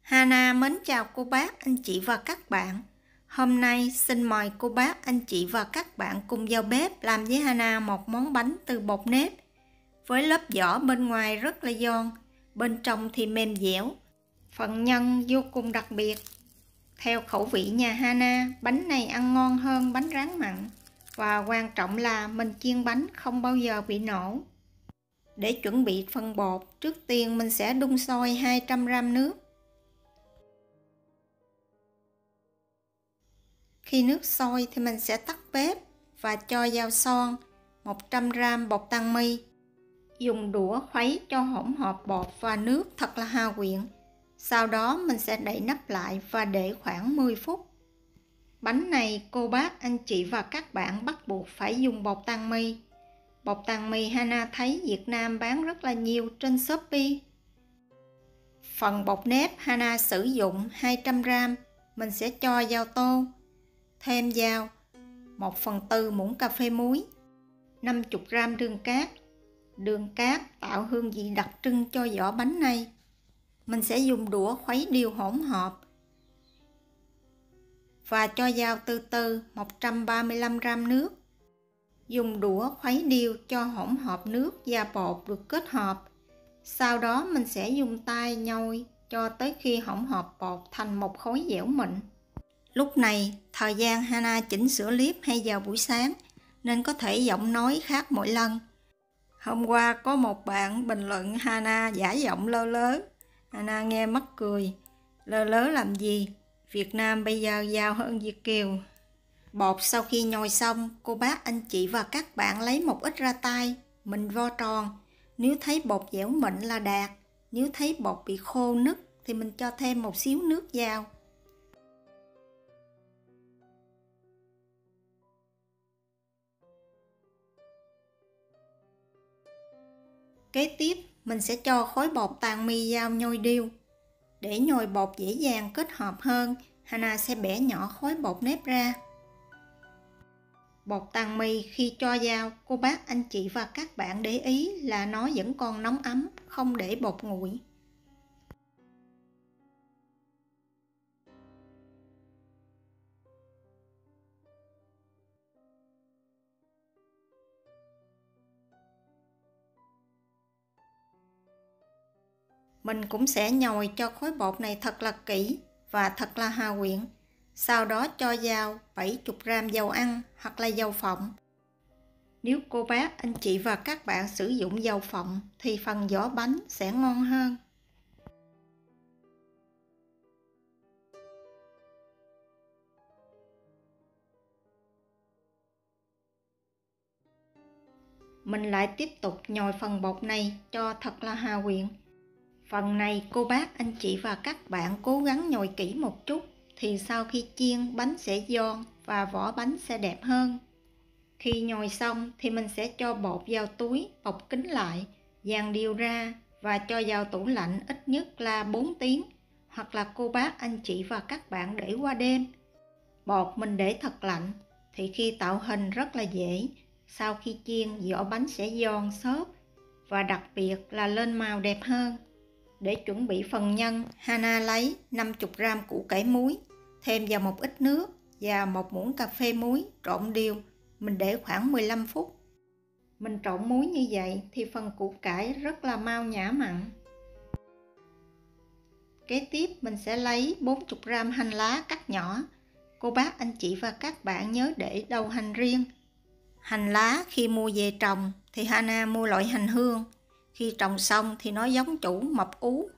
Hana mến chào cô bác, anh chị và các bạn. Hôm nay xin mời cô bác, anh chị và các bạn cùng vào bếp làm với Hana một món bánh từ bột nếp. Với lớp vỏ bên ngoài rất là giòn, bên trong thì mềm dẻo. Phần nhân vô cùng đặc biệt. Theo khẩu vị nhà Hana, bánh này ăn ngon hơn bánh rán mặn. Và quan trọng là mình chiên bánh không bao giờ bị nổ. Để chuẩn bị phần bột, trước tiên mình sẽ đun sôi 200g nước. Khi nước sôi thì mình sẽ tắt bếp và cho vào son 100g bột tăng mi. Dùng đũa khuấy cho hỗn hợp bột và nước thật là hòa quyện. Sau đó mình sẽ đậy nắp lại và để khoảng 10 phút. Bánh này cô bác, anh chị và các bạn bắt buộc phải dùng bột tăng mi. Bột tăng mi Hana thấy Việt Nam bán rất là nhiều trên Shopee. Phần bột nếp Hana sử dụng 200g, mình sẽ cho vào tô. Thêm vào 1/4 muỗng cà phê muối, 50g đường cát. Đường cát tạo hương vị đặc trưng cho vỏ bánh này. Mình sẽ dùng đũa khuấy đều hỗn hợp và cho vào từ từ 135g nước. Dùng đũa khuấy đều cho hỗn hợp nước và bột được kết hợp. Sau đó mình sẽ dùng tay nhồi cho tới khi hỗn hợp bột thành một khối dẻo mịn. Lúc này, thời gian Hana chỉnh sửa clip hay vào buổi sáng, nên có thể giọng nói khác mỗi lần. Hôm qua có một bạn bình luận Hana giả giọng lơ lớ. Hana nghe mắc cười. Lơ lớ làm gì? Việt Nam bây giờ giàu hơn Việt kiều. Bột sau khi nhồi xong, cô bác, anh chị và các bạn lấy một ít ra tay. Mình vo tròn. Nếu thấy bột dẻo mịn là đạt. Nếu thấy bột bị khô nứt thì mình cho thêm một xíu nước vào. Kế tiếp, mình sẽ cho khối bột tàng mì vào nhồi đều. Để nhồi bột dễ dàng kết hợp hơn, Hana sẽ bẻ nhỏ khối bột nếp ra. Bột tàng mì khi cho vào, cô bác, anh chị và các bạn để ý là nó vẫn còn nóng ấm, không để bột nguội. Mình cũng sẽ nhồi cho khối bột này thật là kỹ và thật là hòa quyện. Sau đó cho vào 70g dầu ăn hoặc là dầu phộng. Nếu cô bác, anh chị và các bạn sử dụng dầu phộng thì phần vỏ bánh sẽ ngon hơn. Mình lại tiếp tục nhồi phần bột này cho thật là hòa quyện. Phần này cô bác, anh chị và các bạn cố gắng nhồi kỹ một chút thì sau khi chiên bánh sẽ giòn và vỏ bánh sẽ đẹp hơn. Khi nhồi xong thì mình sẽ cho bột vào túi bọc kín lại, dàn đều ra và cho vào tủ lạnh ít nhất là 4 tiếng, hoặc là cô bác, anh chị và các bạn để qua đêm. Bột mình để thật lạnh thì khi tạo hình rất là dễ. Sau khi chiên vỏ bánh sẽ giòn xốp và đặc biệt là lên màu đẹp hơn. Để chuẩn bị phần nhân, Hana lấy 50g củ cải muối, thêm vào một ít nước và 1 muỗng cà phê muối, trộn đều. Mình để khoảng 15 phút. Mình trộn muối như vậy thì phần củ cải rất là mau nhả mặn. Kế tiếp mình sẽ lấy 40g hành lá cắt nhỏ. Cô bác, anh chị và các bạn nhớ để đầu hành riêng. Hành lá khi mua về trồng thì Hana mua loại hành hương. Khi trồng xong thì nó giống chủ mập ú,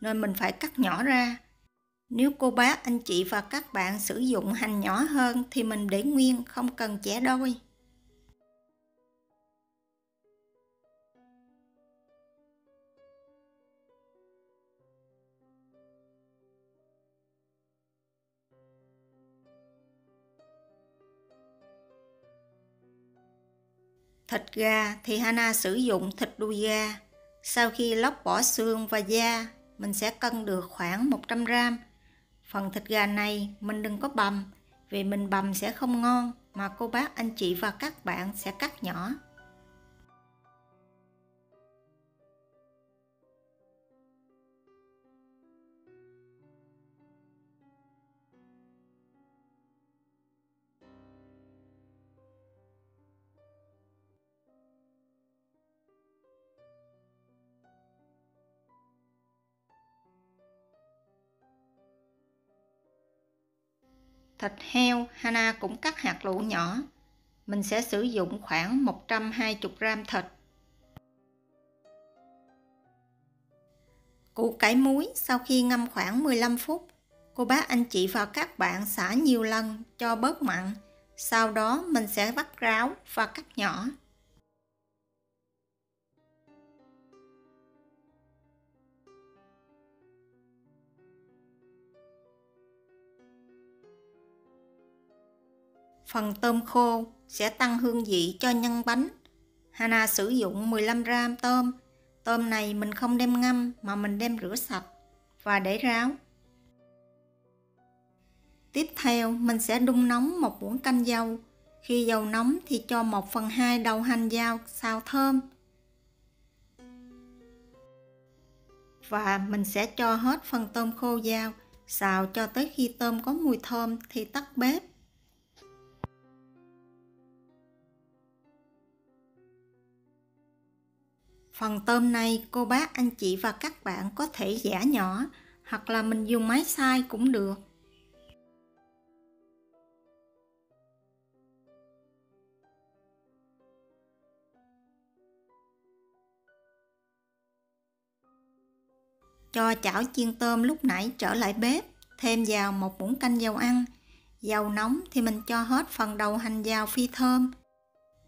nên mình phải cắt nhỏ ra. Nếu cô bác, anh chị và các bạn sử dụng hành nhỏ hơn thì mình để nguyên, không cần chẻ đôi. Thịt gà thì Hana sử dụng thịt đùi gà. Sau khi lóc bỏ xương và da, mình sẽ cân được khoảng 100g. Phần thịt gà này mình đừng có bằm, vì mình bằm sẽ không ngon, mà cô bác, anh chị và các bạn sẽ cắt nhỏ. Thịt heo, Hana cũng cắt hạt lựu nhỏ. Mình sẽ sử dụng khoảng 120 gram thịt. Củ cải muối sau khi ngâm khoảng 15 phút, cô bác anh chị và các bạn xả nhiều lần cho bớt mặn. Sau đó mình sẽ vắt ráo và cắt nhỏ. Phần tôm khô sẽ tăng hương vị cho nhân bánh. Hana sử dụng 15 gram tôm. Tôm này mình không đem ngâm mà mình đem rửa sạch và để ráo. Tiếp theo mình sẽ đun nóng một muỗng canh dâu. Khi dầu nóng thì cho 1/2 đầu hành dao xào thơm. Và mình sẽ cho hết phần tôm khô vào, xào cho tới khi tôm có mùi thơm thì tắt bếp. Phần tôm này cô bác anh chị và các bạn có thể giã nhỏ hoặc là mình dùng máy xay cũng được. Cho chảo chiên tôm lúc nãy trở lại bếp, thêm vào một muỗng canh dầu ăn. Dầu nóng thì mình cho hết phần đầu hành dao phi thơm.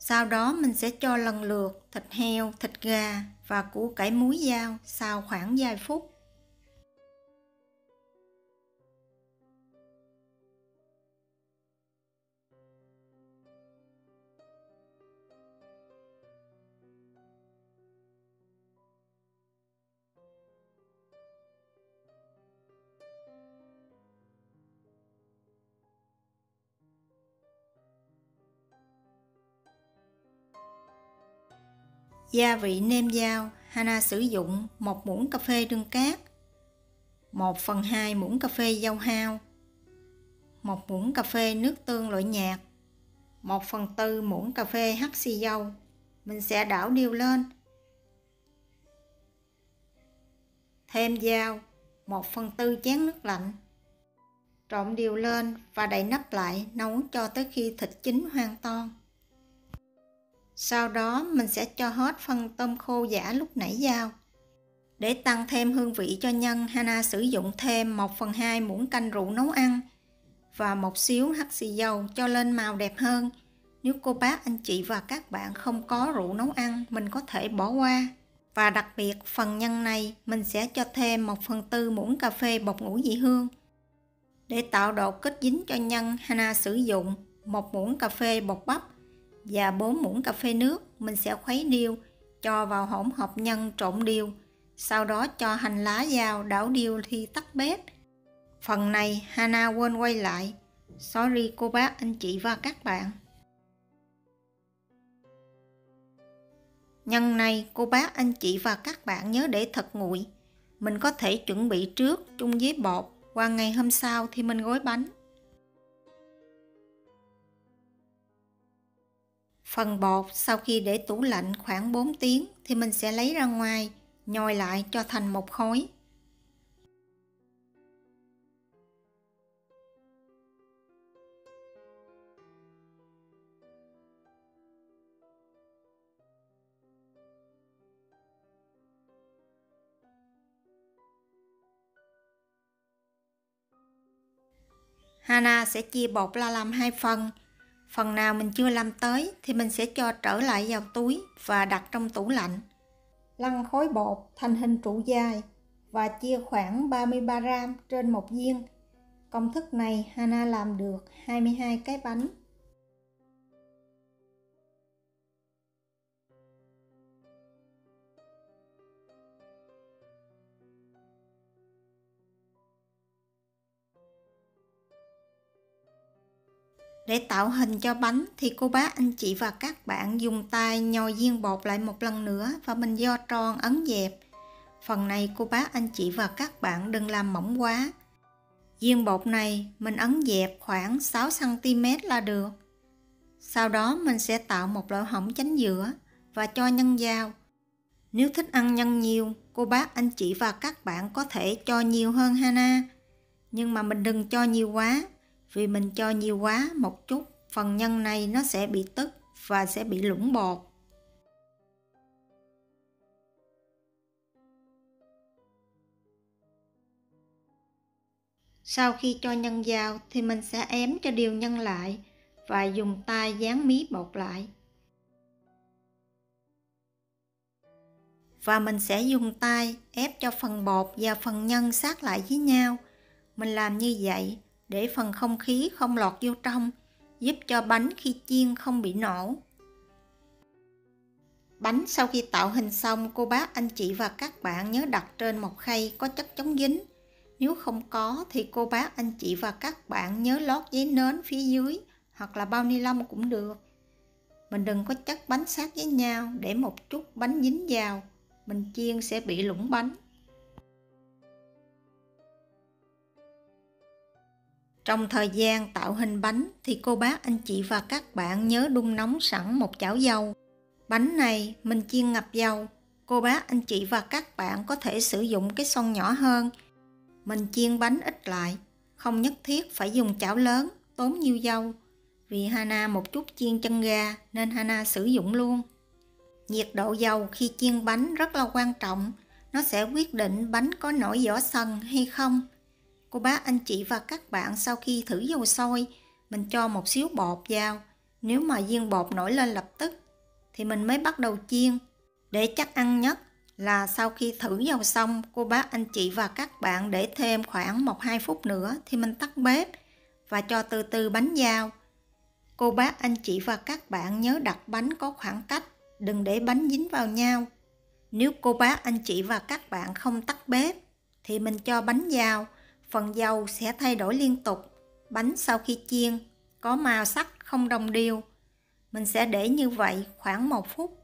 Sau đó mình sẽ cho lần lượt thịt heo, thịt gà và củ cải muối vào xào khoảng vài phút. Gia vị nêm vào, Hana sử dụng 1 muỗng cà phê đường cát, 1/2 muỗng cà phê dâu hao, 1 muỗng cà phê nước tương loại nhạt, 1/4 muỗng cà phê hắc xì dầu. Mình sẽ đảo đều lên. Thêm vào 1/4 chén nước lạnh. Trộn đều lên và đậy nắp lại nấu cho tới khi thịt chín hoàn toàn. Sau đó mình sẽ cho hết phần tôm khô giã lúc nãy vào. Để tăng thêm hương vị cho nhân, Hana sử dụng thêm 1/2 muỗng canh rượu nấu ăn và một xíu hắc xì dầu cho lên màu đẹp hơn. Nếu cô bác anh chị và các bạn không có rượu nấu ăn, mình có thể bỏ qua. Và đặc biệt phần nhân này mình sẽ cho thêm 1/4 muỗng cà phê bột ngũ vị hương. Để tạo độ kết dính cho nhân, Hana sử dụng 1 muỗng cà phê bột bắp và 4 muỗng cà phê nước. Mình sẽ khuấy đều, cho vào hỗn hợp nhân trộn đều. Sau đó cho hành lá vào, đảo đều thì tắt bếp. Phần này Hana quên quay lại. Sorry cô bác anh chị và các bạn. Nhân này cô bác anh chị và các bạn nhớ để thật nguội. Mình có thể chuẩn bị trước chung với bột, qua ngày hôm sau thì mình gói bánh. Phần bột sau khi để tủ lạnh khoảng 4 tiếng thì mình sẽ lấy ra ngoài, nhồi lại cho thành một khối. Hana sẽ chia bột ra làm 2 phần. Phần nào mình chưa làm tới thì mình sẽ cho trở lại vào túi và đặt trong tủ lạnh. Lăn khối bột thành hình trụ dài và chia khoảng 33 gram trên một viên. Công thức này Hana làm được 22 cái bánh. Để tạo hình cho bánh thì cô bác anh chị và các bạn dùng tay nhồi viên bột lại một lần nữa và mình vo tròn ấn dẹp. Phần này cô bác anh chị và các bạn đừng làm mỏng quá. Viên bột này mình ấn dẹp khoảng 6 cm là được. Sau đó mình sẽ tạo một lỗ hổng chánh giữa và cho nhân vào. Nếu thích ăn nhân nhiều, cô bác anh chị và các bạn có thể cho nhiều hơn Hana. Nhưng mà mình đừng cho nhiều quá. Vì mình cho nhiều quá một chút, phần nhân này nó sẽ bị tức và sẽ bị lủng bột. Sau khi cho nhân vào thì mình sẽ ém cho đều nhân lại và dùng tay dán mí bột lại. Và mình sẽ dùng tay ép cho phần bột và phần nhân sát lại với nhau. Mình làm như vậy để phần không khí không lọt vô trong, giúp cho bánh khi chiên không bị nổ. Bánh sau khi tạo hình xong, cô bác, anh chị và các bạn nhớ đặt trên một khay có chất chống dính. Nếu không có thì cô bác, anh chị và các bạn nhớ lót giấy nến phía dưới hoặc là bao ni lông cũng được. Mình đừng có chất bánh sát với nhau để một chút bánh dính vào, mình chiên sẽ bị lủng bánh. Trong thời gian tạo hình bánh thì cô bác, anh chị và các bạn nhớ đun nóng sẵn một chảo dầu. Bánh này mình chiên ngập dầu. Cô bác, anh chị và các bạn có thể sử dụng cái xoong nhỏ hơn. Mình chiên bánh ít lại, không nhất thiết phải dùng chảo lớn, tốn nhiều dầu. Vì Hana một chút chiên chân gà nên Hana sử dụng luôn. Nhiệt độ dầu khi chiên bánh rất là quan trọng. Nó sẽ quyết định bánh có nổi vỏ sần hay không. Cô bác, anh chị và các bạn sau khi thử dầu sôi, mình cho một xíu bột vào. Nếu mà viên bột nổi lên lập tức thì mình mới bắt đầu chiên. Để chắc ăn nhất là sau khi thử dầu xong, cô bác, anh chị và các bạn để thêm khoảng 1-2 phút nữa thì mình tắt bếp và cho từ từ bánh vào. Cô bác, anh chị và các bạn nhớ đặt bánh có khoảng cách, đừng để bánh dính vào nhau. Nếu cô bác, anh chị và các bạn không tắt bếp thì mình cho bánh vào, phần dầu sẽ thay đổi liên tục. Bánh sau khi chiên có màu sắc không đồng đều. Mình sẽ để như vậy khoảng 1 phút.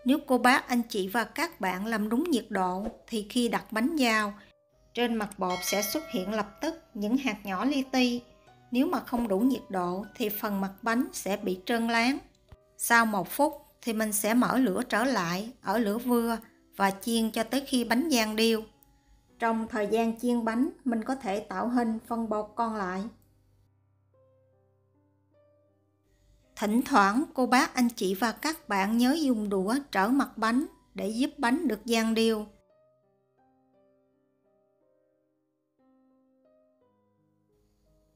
Nếu cô bác, anh chị và các bạn làm đúng nhiệt độ thì khi đặt bánh vào, trên mặt bột sẽ xuất hiện lập tức những hạt nhỏ li ti. Nếu mà không đủ nhiệt độ thì phần mặt bánh sẽ bị trơn láng. Sau 1 phút thì mình sẽ mở lửa trở lại ở lửa vừa và chiên cho tới khi bánh vàng đều. Trong thời gian chiên bánh, mình có thể tạo hình phần bột còn lại. Thỉnh thoảng cô bác, anh chị và các bạn nhớ dùng đũa trở mặt bánh để giúp bánh được vàng đều.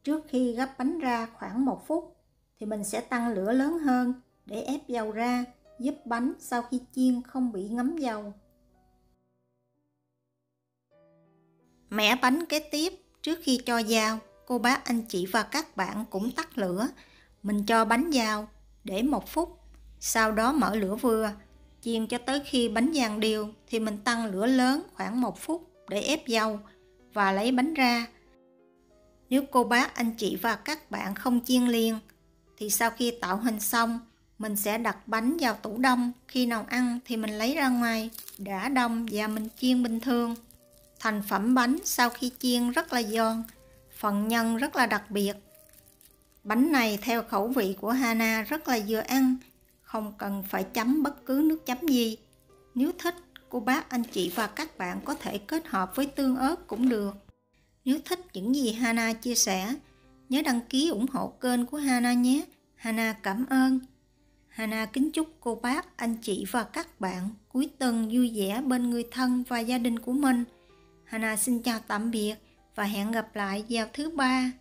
Trước khi gấp bánh ra khoảng 1 phút thì mình sẽ tăng lửa lớn hơn để ép dầu ra, giúp bánh sau khi chiên không bị ngấm dầu. Mẻ bánh kế tiếp, trước khi cho vào, cô bác, anh chị và các bạn cũng tắt lửa. Mình cho bánh vào, để 1 phút, sau đó mở lửa vừa, chiên cho tới khi bánh vàng đều thì mình tăng lửa lớn khoảng 1 phút để ép dầu và lấy bánh ra. Nếu cô bác, anh chị và các bạn không chiên liền thì sau khi tạo hình xong, mình sẽ đặt bánh vào tủ đông. Khi nào ăn thì mình lấy ra ngoài, đã đông và mình chiên bình thường. Thành phẩm bánh sau khi chiên rất là giòn, phần nhân rất là đặc biệt. Bánh này theo khẩu vị của Hana rất là vừa ăn, không cần phải chấm bất cứ nước chấm gì. Nếu thích, cô bác, anh chị và các bạn có thể kết hợp với tương ớt cũng được. Nếu thích những gì Hana chia sẻ, nhớ đăng ký ủng hộ kênh của Hana nhé. Hana cảm ơn. Hana kính chúc cô bác, anh chị và các bạn cuối tuần vui vẻ bên người thân và gia đình của mình. Hana xin chào tạm biệt và hẹn gặp lại vào thứ Ba.